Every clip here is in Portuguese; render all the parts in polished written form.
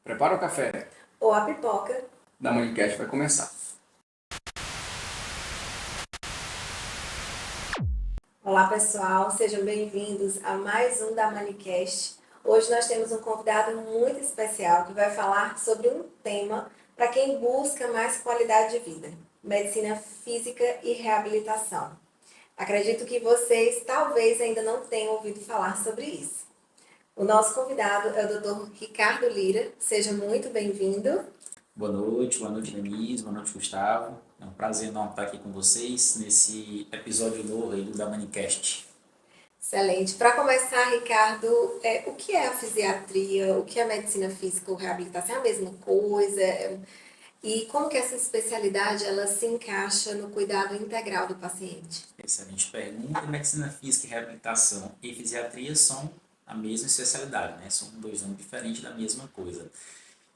Prepara o café, Ou a pipoca. da Manicast vai começar. Olá, pessoal, sejam bem-vindos a mais um da Manicast. Hoje nós temos um convidado muito especial que vai falar sobre um tema para quem busca mais qualidade de vida: medicina física e reabilitação. Acredito que vocês talvez ainda não tenham ouvido falar sobre isso. O nosso convidado é o Dr. Ricardo Lira. Seja muito bem-vindo. Boa noite, Denise, boa noite, Gustavo. É um prazer enorme estar aqui com vocês nesse episódio novo aí do da Manicast. Excelente. Para começar, Ricardo, o que é a fisiatria? O que é a medicina física ou reabilitação? É a mesma coisa? E como que essa especialidade ela se encaixa no cuidado integral do paciente? Excelente pergunta. Medicina física e reabilitação e fisiatria são a mesma especialidade, né? São dois nomes diferentes da mesma coisa.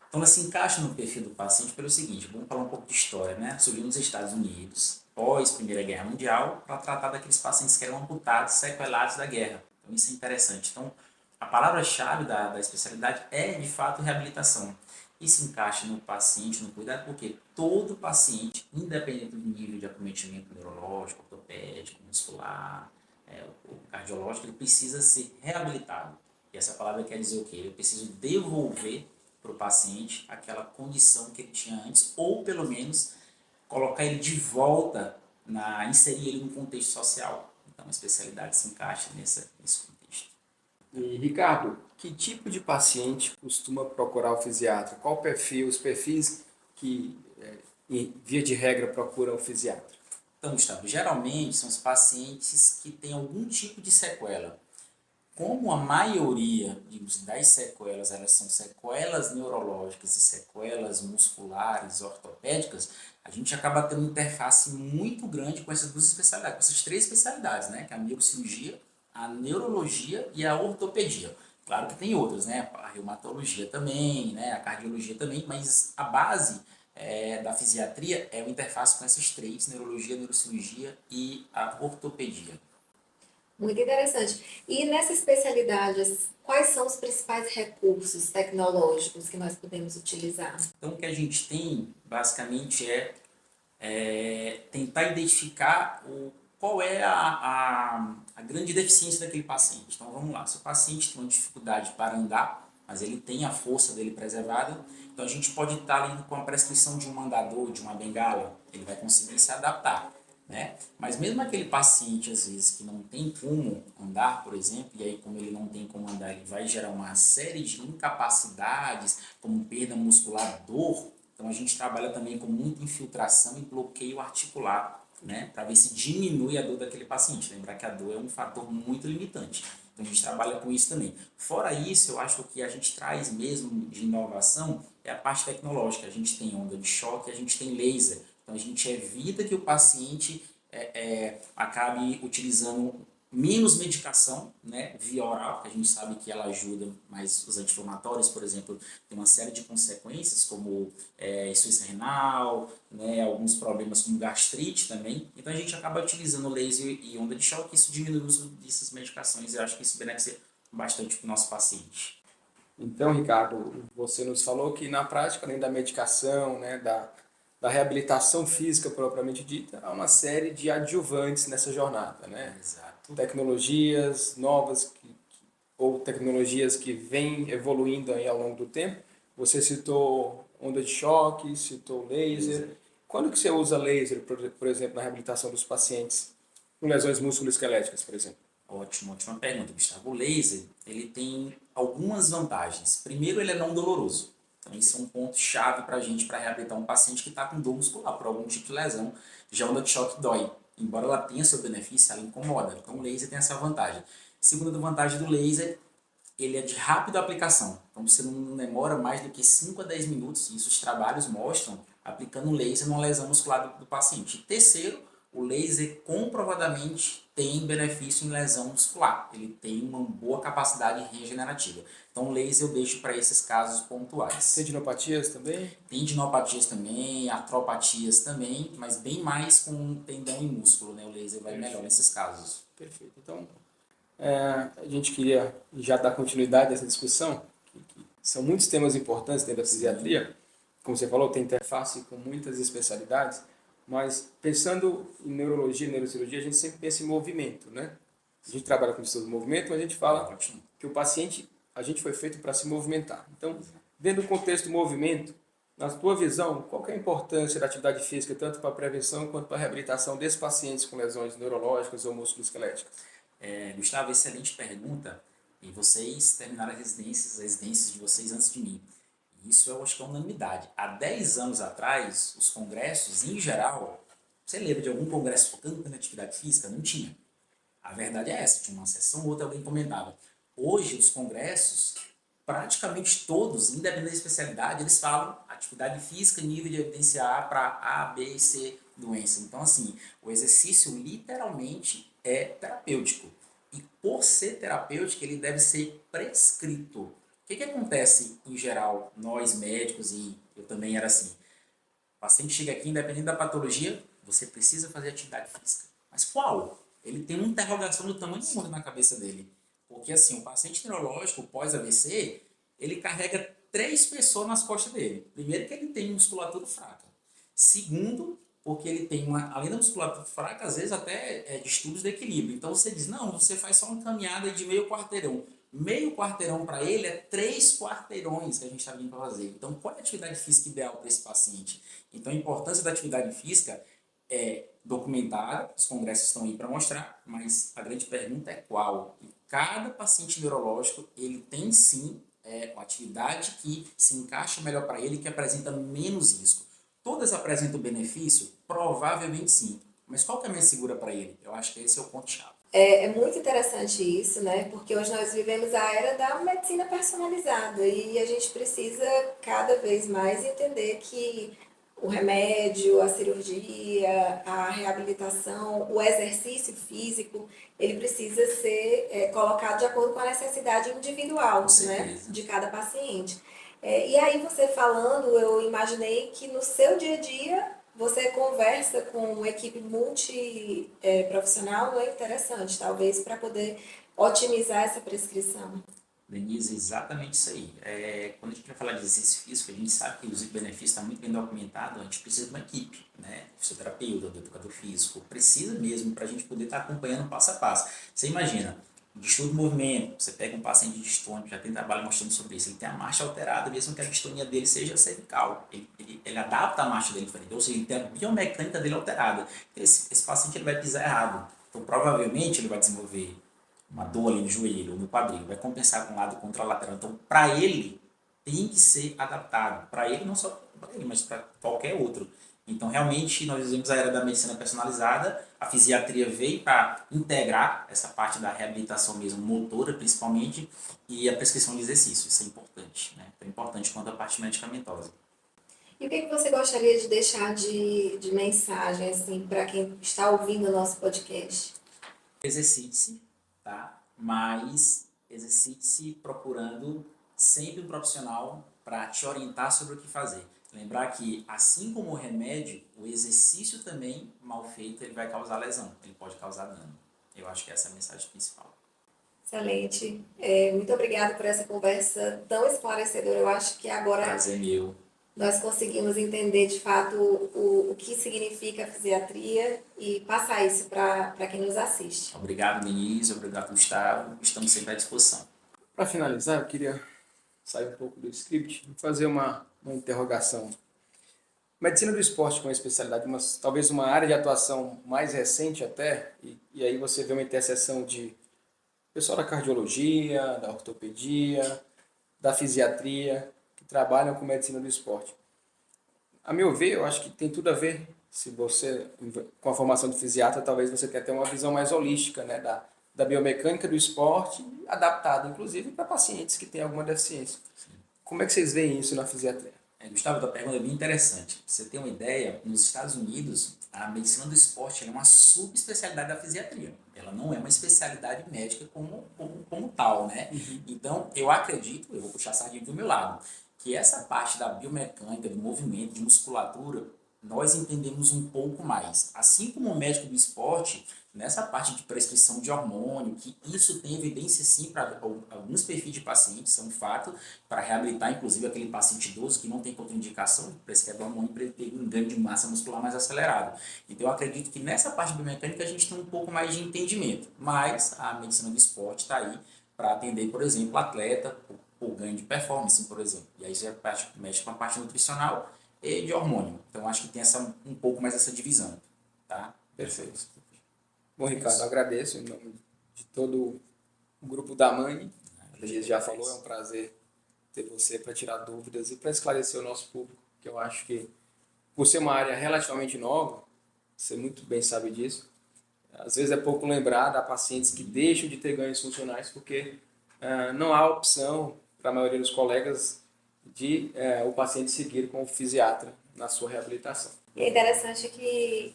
Então, ela se encaixa no perfil do paciente pelo seguinte: vamos falar um pouco de história, né? Surgiu nos Estados Unidos, pós Primeira Guerra Mundial, para tratar daqueles pacientes que eram amputados, sequelados da guerra. Então, isso é interessante. Então, a palavra-chave da especialidade é, de fato, reabilitação. E se encaixa no paciente, no cuidado, porque todo paciente, independente do nível de acometimento neurológico, ortopédico, muscular, ou cardiológico, ele precisa ser reabilitado. E essa palavra quer dizer o quê? Eu preciso devolver para o paciente aquela condição que ele tinha antes, ou pelo menos colocar ele de volta, inserir ele no contexto social. Então a especialidade se encaixa nesse contexto. E Ricardo, que tipo de paciente costuma procurar o fisiatra? Qual perfil, os perfis que, em via de regra, procuram o fisiatra? Então, Gustavo, geralmente são os pacientes que têm algum tipo de sequela. Como a maioria das sequelas, elas são sequelas neurológicas e sequelas musculares, ortopédicas, a gente acaba tendo uma interface muito grande com essas duas especialidades, com essas três especialidades, né? Que é a neurocirurgia, a neurologia e a ortopedia. Claro que tem outras, né? A reumatologia também, né? A cardiologia também, mas a base da fisiatria é uma interface com essas três: neurologia, neurocirurgia e a ortopedia. Muito interessante. E nessa especialidade, quais são os principais recursos tecnológicos que nós podemos utilizar? Então, o que a gente tem, basicamente, é tentar identificar qual é a grande deficiência daquele paciente. Então, vamos lá. Se o paciente tem uma dificuldade para andar, mas ele tem a força dele preservada, então a gente pode estar ali com a prescrição de um andador, de uma bengala, ele vai conseguir se adaptar, né? Mas mesmo aquele paciente, às vezes, que não tem como andar, por exemplo, e aí como ele não tem como andar, ele vai gerar uma série de incapacidades, como perda muscular, dor. Então a gente trabalha também com muita infiltração e bloqueio articular, né? Para ver se diminui a dor daquele paciente. Lembrar que a dor é um fator muito limitante. Então a gente trabalha com isso também. Fora isso, eu acho que o que a gente traz mesmo de inovação é a parte tecnológica. A gente tem onda de choque, a gente tem laser. Então a gente evita que o paciente acabe utilizando menos medicação, né, via oral, que a gente sabe que ela ajuda, mas os anti-inflamatórios, por exemplo, tem uma série de consequências, como insuficiência renal, né, alguns problemas como gastrite também. Então a gente acaba utilizando laser e onda de choque, isso diminui o uso dessas medicações e eu acho que isso beneficia bastante para o nosso paciente. Então, Ricardo, você nos falou que na prática, além da medicação, né, da reabilitação física propriamente dita, há uma série de adjuvantes nessa jornada, né? Exato. Tecnologias novas ou tecnologias que vêm evoluindo aí ao longo do tempo. Você citou onda de choque, citou laser. Quando que você usa laser, por exemplo, na reabilitação dos pacientes com lesões musculoesqueléticas, por exemplo? Ótima pergunta, Gustavo. O laser, ele tem algumas vantagens. Primeiro, ele é não doloroso. Então, isso é um ponto chave para a gente, para reabilitar um paciente que está com dor muscular por algum tipo de lesão. Já a onda de choque dói. Embora ela tenha seu benefício, ela incomoda. Então, o laser tem essa vantagem. Segunda vantagem do laser, ele é de rápida aplicação. Então, você não demora mais do que 5 a 10 minutos. Isso os trabalhos mostram, aplicando laser numa lesão muscular do paciente. E terceiro, o laser comprovadamente tem benefício em lesão muscular. Ele tem uma boa capacidade regenerativa. Então, o laser eu deixo para esses casos pontuais. Tendinopatias também? Tendinopatias também, artropatias também, mas bem mais com tendão e músculo, né? O laser vai melhor nesses casos. Perfeito. Então, a gente queria já dar continuidade a essa discussão, que São muitos temas importantes dentro da fisiatria. Como você falou, tem interface com muitas especialidades, mas pensando em neurologia e neurocirurgia, a gente sempre pensa em movimento, né? A gente trabalha com estudo de movimento, mas a gente fala Ótimo. que o paciente, a gente foi feito para se movimentar. Então, dentro do contexto do movimento, na tua visão, qual que é a importância da atividade física, tanto para a prevenção quanto para a reabilitação desses pacientes com lesões neurológicas ou musculoesqueléticas? Gustavo, excelente pergunta. E vocês terminaram as residências de vocês antes de mim. Isso eu acho que é unanimidade. Há 10 anos atrás, os congressos, em geral, você lembra de algum congresso focando na atividade física? Não tinha. A verdade é essa, tinha uma sessão ou outra, alguém comentava. Hoje, os congressos, praticamente todos, independente da especialidade, eles falam atividade física, nível de evidência A para A, B e C doença. Então, assim, o exercício literalmente é terapêutico. E por ser terapêutico, ele deve ser prescrito. O que acontece, em geral, nós médicos, e eu também era assim, o paciente chega aqui, independente da patologia, você precisa fazer atividade física. Mas qual? Ele tem uma interrogação do tamanho do mundo na cabeça dele. Porque assim, o paciente neurológico pós-AVC, ele carrega 3 pessoas nas costas dele. Primeiro que ele tem musculatura fraca. Segundo, porque ele tem, além da musculatura fraca, às vezes até distúrbios de equilíbrio. Então você diz, não, você faz só uma caminhada de meio quarteirão. Meio quarteirão para ele é 3 quarteirões que a gente está vindo para fazer. Então qual é a atividade física ideal para esse paciente? Então a importância da atividade física é documentada, os congressos estão aí para mostrar, mas a grande pergunta é qual? E cada paciente neurológico, ele tem sim uma atividade que se encaixa melhor para ele, que apresenta menos risco. Todas apresentam benefício? Provavelmente sim. Mas qual que é mais segura para ele? Eu acho que esse é o ponto-chave. É muito interessante isso, né? Porque hoje nós vivemos a era da medicina personalizada e a gente precisa cada vez mais entender que o remédio, a cirurgia, a reabilitação, o exercício físico, ele precisa ser colocado de acordo com a necessidade individual, né, de cada paciente. E aí você falando, eu imaginei que no seu dia a dia você conversa com uma equipe multiprofissional, não é interessante, talvez para poder otimizar essa prescrição. Denise, exatamente isso aí. Quando a gente vai falar de exercício físico, a gente sabe que os benefícios estão muito bem documentados, a gente precisa de uma equipe, né? Fisioterapeuta, do educador físico, precisa mesmo para a gente poder estar acompanhando passo a passo. Você imagina, distúrbio de movimento, você pega um paciente de distônia, já tem trabalho mostrando sobre isso, ele tem a marcha alterada, mesmo que a distonia dele seja cervical, ele adapta a marcha dele diferente, ou seja, ele tem a biomecânica dele alterada. Esse paciente ele vai pisar errado, então provavelmente ele vai desenvolver uma dor ali no joelho ou no quadril, vai compensar com um lado contralateral. Então, para ele, tem que ser adaptado. Para ele, não só para ele, mas para qualquer outro. Então, realmente, nós vivemos a era da medicina personalizada. A fisiatria veio para integrar essa parte da reabilitação mesmo, motora principalmente, e a prescrição de exercício. Isso é importante, né? Tão importante quanto a parte medicamentosa. E o que você gostaria de deixar de mensagem assim, para quem está ouvindo o nosso podcast? Exercite-se, tá? Mas exercite-se procurando sempre um profissional para te orientar sobre o que fazer. Lembrar que, assim como o remédio, o exercício também, mal feito, ele vai causar lesão, ele pode causar dano. Eu acho que essa é a mensagem principal. Excelente. Muito obrigada por essa conversa tão esclarecedora. Eu acho que agora Prazer meu. nós conseguimos entender de fato o que significa a fisiatria e passar isso para quem nos assiste. Obrigado, Denise. Obrigado, Gustavo. Estamos sempre à disposição. Para finalizar, eu queria sair um pouco do script e fazer uma interrogação. Medicina do esporte com a especialidade, talvez uma área de atuação mais recente até, e aí você vê uma interseção de pessoal da cardiologia, da ortopedia, da fisiatria, que trabalham com medicina do esporte. A meu ver, eu acho que tem tudo a ver, se você, com a formação de fisiatra, talvez você tenha até uma visão mais holística, né, da biomecânica do esporte, adaptada, inclusive, para pacientes que têm alguma deficiência. Como é que vocês veem isso na fisiatria? Gustavo, a pergunta é bem interessante. Você tem uma ideia, nos Estados Unidos, a medicina do esporte é uma subespecialidade da fisiatria. Ela não é uma especialidade médica como tal, né? Então, eu acredito, eu vou puxar a sardinha do meu lado, que essa parte da biomecânica, do movimento, de musculatura, nós entendemos um pouco mais. Assim como o médico do esporte, nessa parte de prescrição de hormônio, que isso tem evidência sim para alguns perfis de pacientes, são um fato, para reabilitar inclusive aquele paciente idoso que não tem contraindicação, prescreve hormônio para ele ter um ganho de massa muscular mais acelerado. Então eu acredito que nessa parte biomecânica a gente tem um pouco mais de entendimento, mas a medicina do esporte está aí para atender, por exemplo, o atleta, o ganho de performance, por exemplo. E aí já mexe com a parte nutricional e de hormônio. Então acho que tem um pouco mais essa divisão, tá? Perfeito. Bom, Ricardo, agradeço em nome de todo o grupo da Mani. A gente já falou, é um prazer ter você para tirar dúvidas e para esclarecer o nosso público, que eu acho que, por ser uma área relativamente nova, você muito bem sabe disso, às vezes é pouco lembrado a pacientes que deixam de ter ganhos funcionais porque não há opção para a maioria dos colegas de o paciente seguir com o fisiatra na sua reabilitação. E é interessante que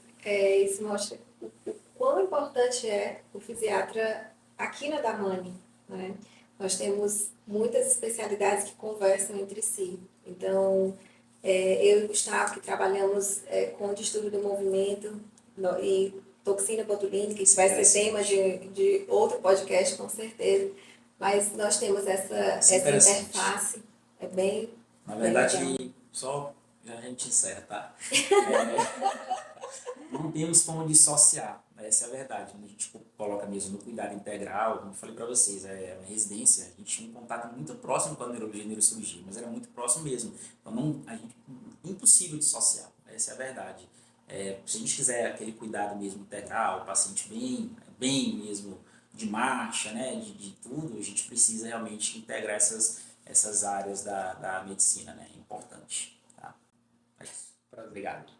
isso mostra o quão importante é o fisiatra aqui na Damani, né? Nós temos muitas especialidades que conversam entre si. Então, eu e o Gustavo, que trabalhamos com distúrbio do movimento e toxina botulínica, isso vai ser tema de outro podcast, com certeza. Mas nós temos essa interface, é bem... Na verdade, só já a gente encerra, tá? Não temos como dissociar, essa é a verdade. A gente coloca mesmo no cuidado integral, como eu falei para vocês, é uma residência, a gente tinha um contato muito próximo com a neurologia e neurocirurgia, mas era muito próximo mesmo. Então, impossível dissociar, essa é a verdade. Se a gente quiser aquele cuidado mesmo integral, o paciente bem mesmo de marcha, né, de tudo, a gente precisa realmente integrar essas áreas da medicina, né, é importante. Tá? É isso. Obrigado.